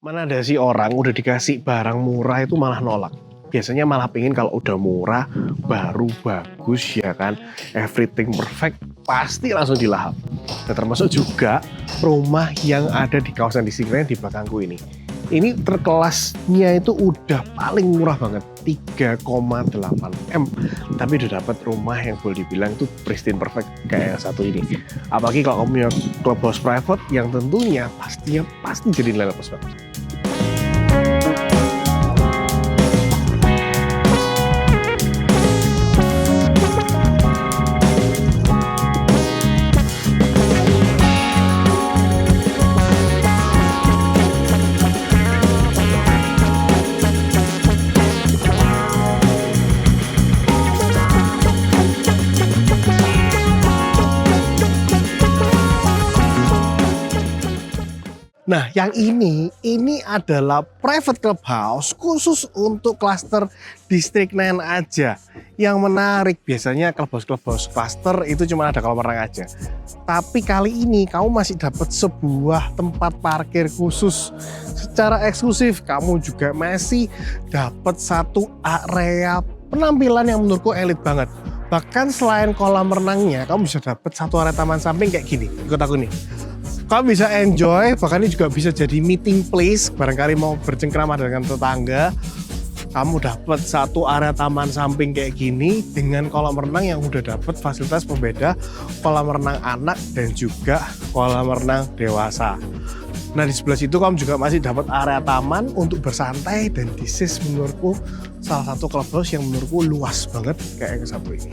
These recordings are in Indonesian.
Mana ada sih orang udah dikasih barang murah itu malah nolak. Biasanya malah pengen kalau udah murah, baru bagus ya kan. Everything perfect, pasti langsung dilahap. Dan termasuk juga rumah yang ada di kawasan Disneyland di belakangku ini. Ini terkelasnya itu udah paling murah banget, 3,8 M. Tapi udah dapat rumah yang boleh dibilang itu pristine perfect kayak yang satu ini. Apalagi kalau kamu punya clubhouse private yang tentunya pasti jadi nilai plus banget. Nah, yang ini adalah private clubhouse khusus untuk klaster Disneyland aja. Yang menarik biasanya clubhouse cluster itu cuma ada kolam renang aja. Tapi kali ini kamu masih dapat sebuah tempat parkir khusus. Secara eksklusif kamu juga masih dapat satu area penampilan yang menurutku elit banget. Bahkan selain kolam renangnya, kamu bisa dapat satu area taman samping kayak gini. Ikut aku nih. Kamu bisa enjoy, bahkan ini juga bisa jadi meeting place. Barangkali mau bercengkrama dengan tetangga, kamu dapat satu area taman samping kayak gini dengan kolam renang yang udah dapat fasilitas pembeda kolam renang anak dan juga kolam renang dewasa. Nah, di sebelah situ kamu juga masih dapat area taman untuk bersantai, dan this is menurutku salah satu clubhouse yang menurutku luas banget kayak yang satu ini.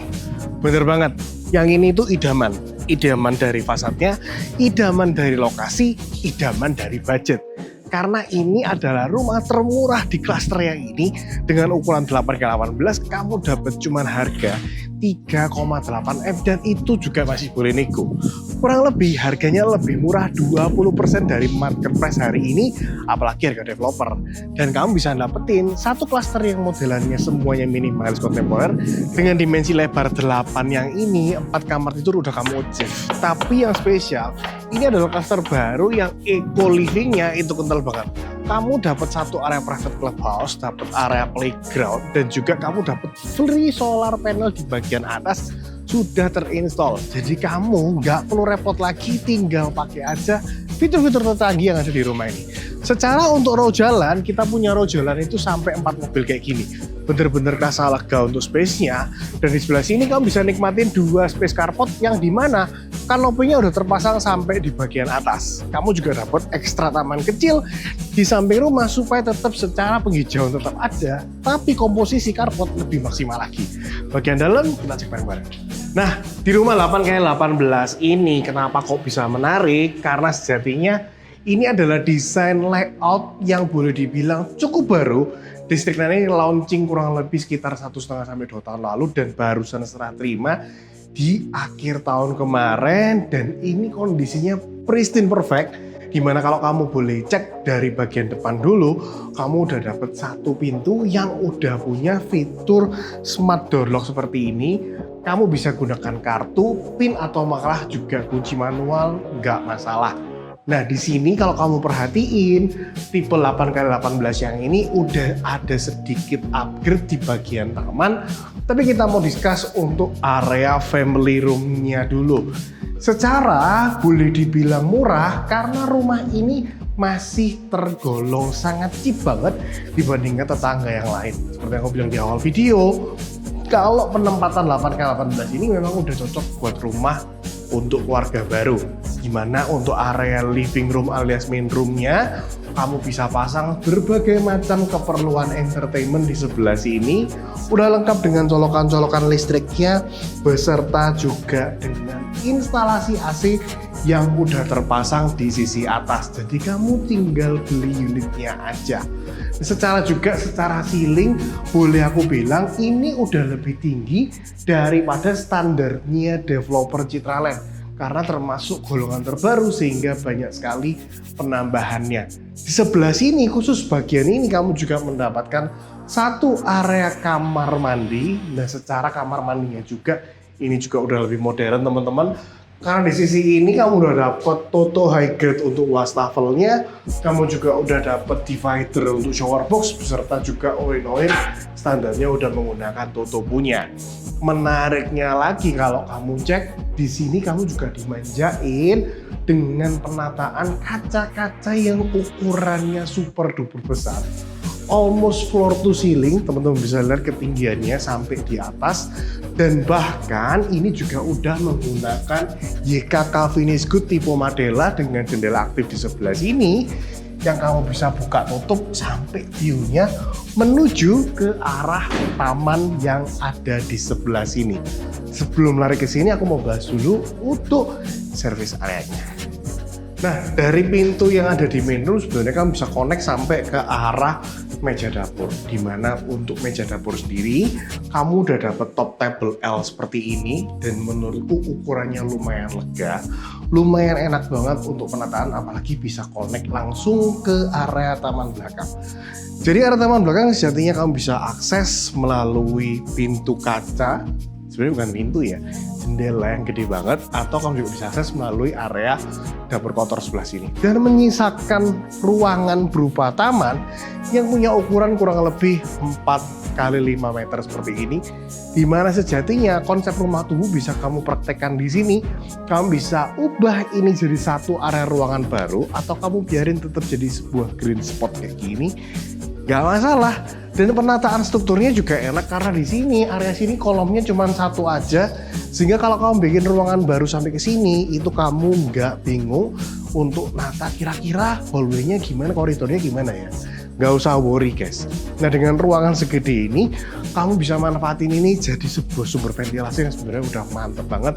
Bener banget, yang ini tuh idaman. Idaman dari fasadnya, idaman dari lokasi, idaman dari budget. Karena ini adalah rumah termurah di klaster yang ini dengan ukuran 8x18, kamu dapat cuman harga 3,8 M dan itu juga masih boleh nego. Kurang lebih harganya lebih murah 20% dari market price hari ini, apalagi harga developer. Dan kamu bisa dapetin satu klaster yang modelannya semuanya minimalis kontemporer dengan dimensi lebar 8 yang ini, 4 kamar tidur udah kamu achieve. Tapi yang spesial, ini adalah klaster baru yang eco livingnya itu kental banget. Kamu dapat satu area private clubhouse, dapat area playground, dan juga kamu dapat free solar panel di bagian atas sudah terinstall. Jadi kamu nggak perlu repot lagi, tinggal pakai aja fitur-fitur tercanggih yang ada di rumah ini. Secara untuk row jalan, kita punya row jalan itu sampai 4 mobil kayak gini. Bener-bener rasa lega untuk space-nya. Dan di sebelah sini kamu bisa nikmatin 2 space carport yang dimana kanopinya udah terpasang sampai di bagian atas. Kamu juga dapat ekstra taman kecil di samping rumah supaya tetap secara penghijauan tetap ada, tapi komposisi carport lebih maksimal lagi. Bagian dalam kita cek bareng-bareng. Nah, di rumah 8x18 ini kenapa kok bisa menarik? Karena sejatinya ini adalah desain layout yang boleh dibilang cukup baru. Disneyland ini launching kurang lebih sekitar 1,5 sampai 2 tahun lalu dan barusan serah terima di akhir tahun kemarin, dan ini kondisinya pristine perfect. Dimana kalau kamu boleh cek dari bagian depan dulu, kamu udah dapat satu pintu yang udah punya fitur smart door lock seperti ini. Kamu bisa gunakan kartu, PIN atau malah juga kunci manual, nggak masalah. Nah, di sini kalau kamu perhatiin tipe 8x18 yang ini udah ada sedikit upgrade di bagian taman, tapi kita mau discuss untuk area family room-nya dulu. Secara boleh dibilang murah karena rumah ini masih tergolong sangat cheap banget dibandingkan tetangga yang lain. Seperti yang aku bilang di awal video, kalau penempatan 8x18 ini memang udah cocok buat rumah untuk keluarga baru. Gimana untuk area living room alias main roomnya, kamu bisa pasang berbagai macam keperluan entertainment di sebelah sini. Udah lengkap dengan colokan-colokan listriknya, beserta juga dengan instalasi AC yang udah terpasang di sisi atas. Jadi kamu tinggal beli unitnya aja. Secara ceiling, boleh aku bilang ini udah lebih tinggi daripada standarnya developer Citraland, karena termasuk golongan terbaru sehingga banyak sekali penambahannya. Di sebelah sini, khusus bagian ini kamu juga mendapatkan satu area kamar mandi. Nah, secara kamar mandinya juga ini juga udah lebih modern teman-teman. Karena di sisi ini kamu udah dapet Toto high grade untuk wastafelnya, kamu juga udah dapet divider untuk shower box beserta juga oil standarnya udah menggunakan Toto punya. Menariknya lagi kalau kamu cek di sini kamu juga dimanjain dengan penataan kaca-kaca yang ukurannya super duper besar. Almost floor to ceiling, teman-teman bisa lihat ketinggiannya sampai di atas, dan bahkan ini juga udah menggunakan YKK Finish Good tipe Madela dengan jendela aktif di sebelah sini yang kamu bisa buka tutup sampai view-nya menuju ke arah taman yang ada di sebelah sini. Sebelum lari ke sini aku mau bahas dulu untuk service areanya. Nah, dari pintu yang ada di main room sebenarnya kamu bisa connect sampai ke arah meja dapur. Dimana untuk meja dapur sendiri, kamu udah dapet top table L seperti ini dan menurutku ukurannya lumayan lega, lumayan enak banget untuk penataan, apalagi bisa connect langsung ke area taman belakang. Jadi area taman belakang sejatinya kamu bisa akses melalui pintu kaca. Sebenarnya bukan pintu ya, jendela yang gede banget, atau kamu juga bisa akses melalui area dapur kotor sebelah sini dan menyisakan ruangan berupa taman yang punya ukuran kurang lebih 4 kali 5 meter seperti ini, di mana sejatinya konsep rumah tumbuh bisa kamu praktekkan di sini. Kamu bisa ubah ini jadi satu area ruangan baru, atau kamu biarin tetap jadi sebuah green spot kayak gini, gak masalah. Dan penataan strukturnya juga enak karena di sini area sini kolomnya cuma satu aja, sehingga kalau kamu bikin ruangan baru sampai ke sini itu kamu nggak bingung untuk nata kira-kira hallway-nya gimana, koridornya gimana ya. Nggak usah worry guys. Nah, dengan ruangan segede ini kamu bisa manfaatin ini jadi sebuah sumber ventilasi yang sebenarnya udah mantep banget.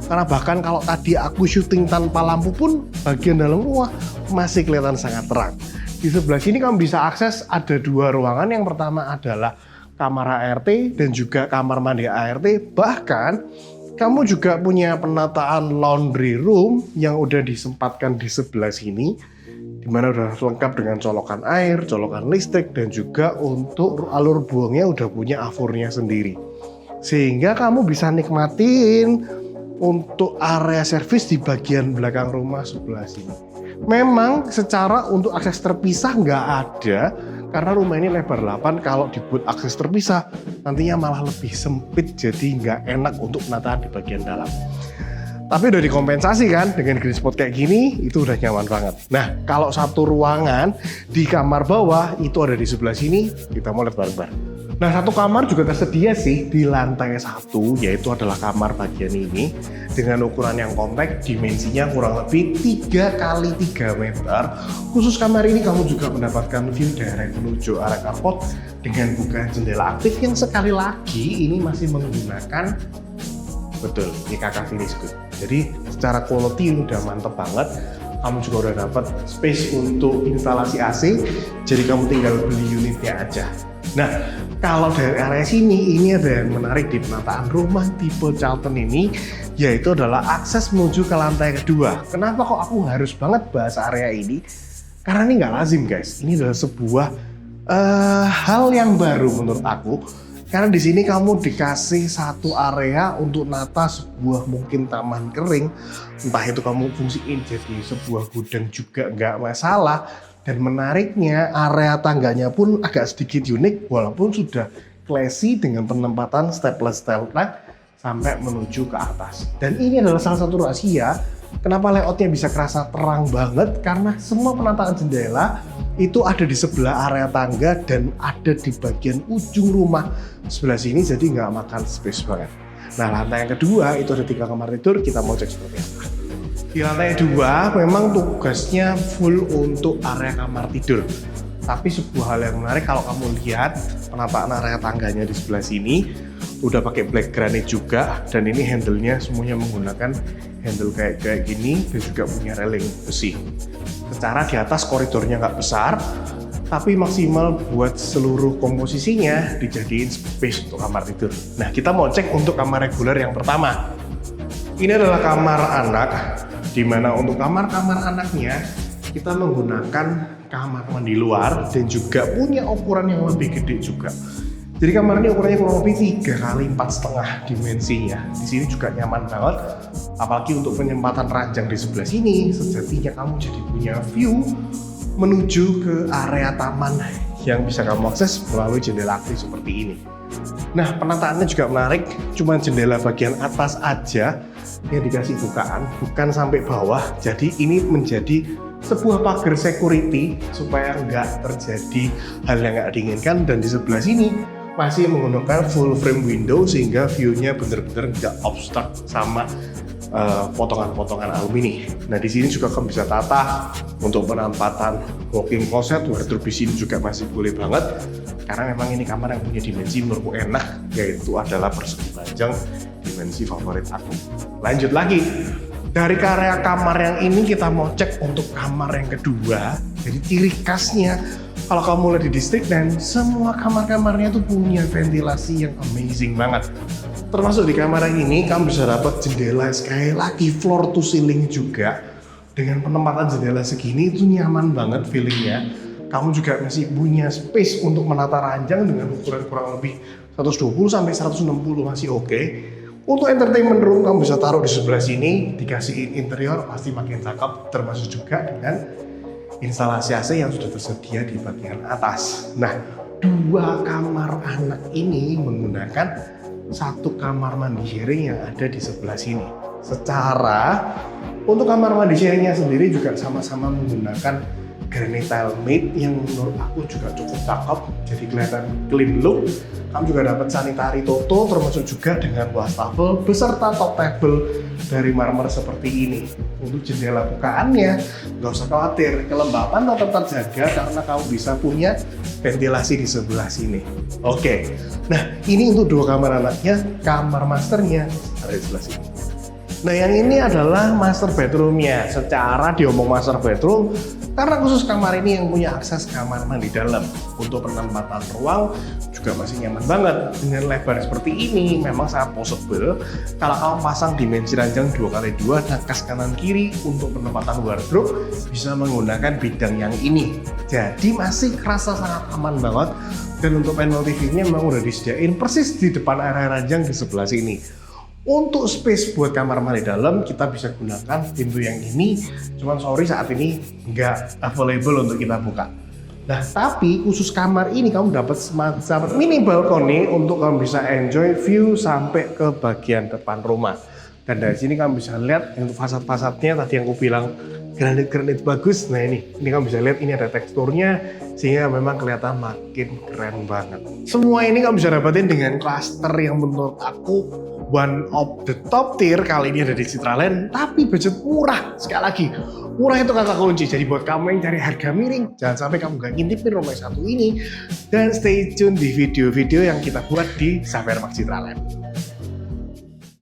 Karena bahkan kalau tadi aku syuting tanpa lampu pun bagian dalam rumah masih kelihatan sangat terang. Di sebelah sini kamu bisa akses ada dua ruangan. Yang pertama adalah kamar ART dan juga kamar mandi ART. Bahkan kamu juga punya penataan laundry room yang udah disempatkan di sebelah sini, dimana udah lengkap dengan colokan air, colokan listrik, dan juga untuk alur buangnya udah punya afurnya sendiri. Sehingga kamu bisa nikmatin untuk area servis di bagian belakang rumah sebelah sini. Memang secara untuk akses terpisah nggak ada, karena rumah ini lebar 8, kalau dibuat akses terpisah nantinya malah lebih sempit, jadi nggak enak untuk penataan di bagian dalam. Tapi udah dikompensasi kan dengan green spot kayak gini, itu udah nyaman banget. Nah, kalau satu ruangan di kamar bawah itu ada di sebelah sini, kita mau lihat bareng-bareng. Nah, satu kamar juga tersedia sih di lantai 1, yaitu adalah kamar bagian ini dengan ukuran yang kompak, dimensinya kurang lebih 3 kali 3 meter. Khusus kamar ini kamu juga mendapatkan view direct menuju area carport dengan buka jendela aktif yang sekali lagi ini masih menggunakan betul YKK Finish Good. Jadi secara quality udah mantep banget. Kamu juga udah dapat space untuk instalasi AC, jadi kamu tinggal beli unitnya aja. Nah, kalau dari area sini, ini ada yang menarik di penataan rumah tipe Charlton ini, yaitu adalah akses menuju ke lantai kedua. Kenapa kok aku harus banget bahas area ini? Karena ini nggak lazim guys, ini adalah sebuah hal yang baru menurut aku. Karena di sini kamu dikasih satu area untuk nata sebuah mungkin taman kering, entah itu kamu fungsiin jadi sebuah gudang juga nggak masalah. Dan menariknya area tangganya pun agak sedikit unik, walaupun sudah classy dengan penempatan stepless style plank sampai menuju ke atas. Dan ini adalah salah satu rahasia kenapa layoutnya bisa kerasa terang banget, karena semua penataan jendela itu ada di sebelah area tangga dan ada di bagian ujung rumah sebelah sini, jadi nggak makan space banget. Nah, lantai yang kedua itu ada 3 kamar tidur, kita mau cek seperti apa. Di lantai 2 memang tugasnya full untuk area kamar tidur. Tapi sebuah hal yang menarik kalau kamu lihat penataan area tangganya di sebelah sini udah pakai black granite juga, dan ini handle-nya semuanya menggunakan handle kayak gini dan juga punya railing besi. Secara di atas koridornya nggak besar, tapi maksimal buat seluruh komposisinya dijadiin space untuk kamar tidur. Nah, kita mau cek untuk kamar reguler yang pertama. Ini adalah kamar anak, di mana untuk kamar-kamar anaknya kita menggunakan kamar mandi luar dan juga punya ukuran yang lebih gede juga. Jadi kamar ini ukurannya kurang lebih 3 kali 4,5 dimensinya. Di sini juga nyaman banget, apalagi untuk penempatan ranjang di sebelah sini. Sejatinya kamu jadi punya view menuju ke area taman yang bisa kamu akses melalui jendela aktif seperti ini. Nah, penataannya juga menarik, cuma jendela bagian atas aja yang dikasih bukaan, bukan sampai bawah. Jadi ini menjadi sebuah pagar security supaya nggak terjadi hal yang nggak diinginkan. Dan di sebelah sini masih menggunakan full frame window sehingga view-nya benar-benar nggak obstruct sama potongan-potongan alumini. Nah, di sini juga kamu bisa tata untuk penempatan walk-in closet, wardrobe di sini juga masih boleh banget. Karena memang ini kamar yang punya dimensi menurutku enak, yaitu adalah persegi panjang, dimensi favorit aku. Lanjut lagi, dari area kamar yang ini kita mau cek untuk kamar yang kedua. Jadi ciri khasnya, kalau kamu lihat di District 9, semua kamar-kamarnya tuh punya ventilasi yang amazing banget. Termasuk di kamar yang ini, kamu bisa dapat jendela sekali lagi floor to ceiling juga. Dengan penempatan jendela segini itu nyaman banget feelingnya. Kamu juga masih punya space untuk menata ranjang dengan ukuran kurang lebih 120 sampai 160 masih oke. Untuk entertainment room kamu bisa taruh di sebelah sini, dikasih interior pasti makin cakep, termasuk juga dengan instalasi AC yang sudah tersedia di bagian atas. Nah, 2 kamar anak ini menggunakan 1 kamar mandi sharing yang ada di sebelah sini. Secara untuk kamar mandi sharingnya sendiri juga sama-sama menggunakan granite tile made yang menurut aku juga cukup cakep, jadi kelihatan clean look. Kamu juga dapat sanitary toto, termasuk juga dengan wastafel beserta top table dari marmer seperti ini. Untuk jendela bukaannya nggak usah khawatir, kelembapan tetap terjaga karena kamu bisa punya ventilasi di sebelah sini. Oke, nah ini untuk 2 kamar anaknya, kamar masternya ada di sebelah sini. Nah, yang ini adalah master bedroomnya. Secara diomong master bedroom karena khusus kamar ini yang punya akses kamar mandi dalam. Untuk penempatan ruang juga masih nyaman banget. Dengan lebar seperti ini memang sangat possible kalau kamu pasang dimensi ranjang 2x2 nangkas kanan kiri untuk penempatan wardrobe bisa menggunakan bidang yang ini. Jadi masih kerasa sangat aman banget. Dan untuk panel TV-nya memang udah disediain persis di depan area ranjang di sebelah sini. Untuk space buat kamar mandi dalam kita bisa gunakan pintu yang ini, cuman sorry saat ini nggak available untuk kita buka. Nah, tapi khusus kamar ini kamu dapat semacam mini balkoni untuk kamu bisa enjoy view sampai ke bagian depan rumah. Dan dari sini kamu bisa lihat untuk fasad-fasadnya tadi yang aku bilang granit-granit bagus. Nah, ini kamu bisa lihat ini ada teksturnya sehingga memang kelihatan makin keren banget. Semua ini kamu bisa dapetin dengan klaster yang menurut aku one of the top tier kali ini ada di Citraland, tapi budget murah. Sekali lagi, murah itu kata kunci. Jadi buat kamu yang cari harga miring, jangan sampai kamu gak ngintipin rumah satu ini. Dan stay tune di video-video yang kita buat di Saverimax Citraland.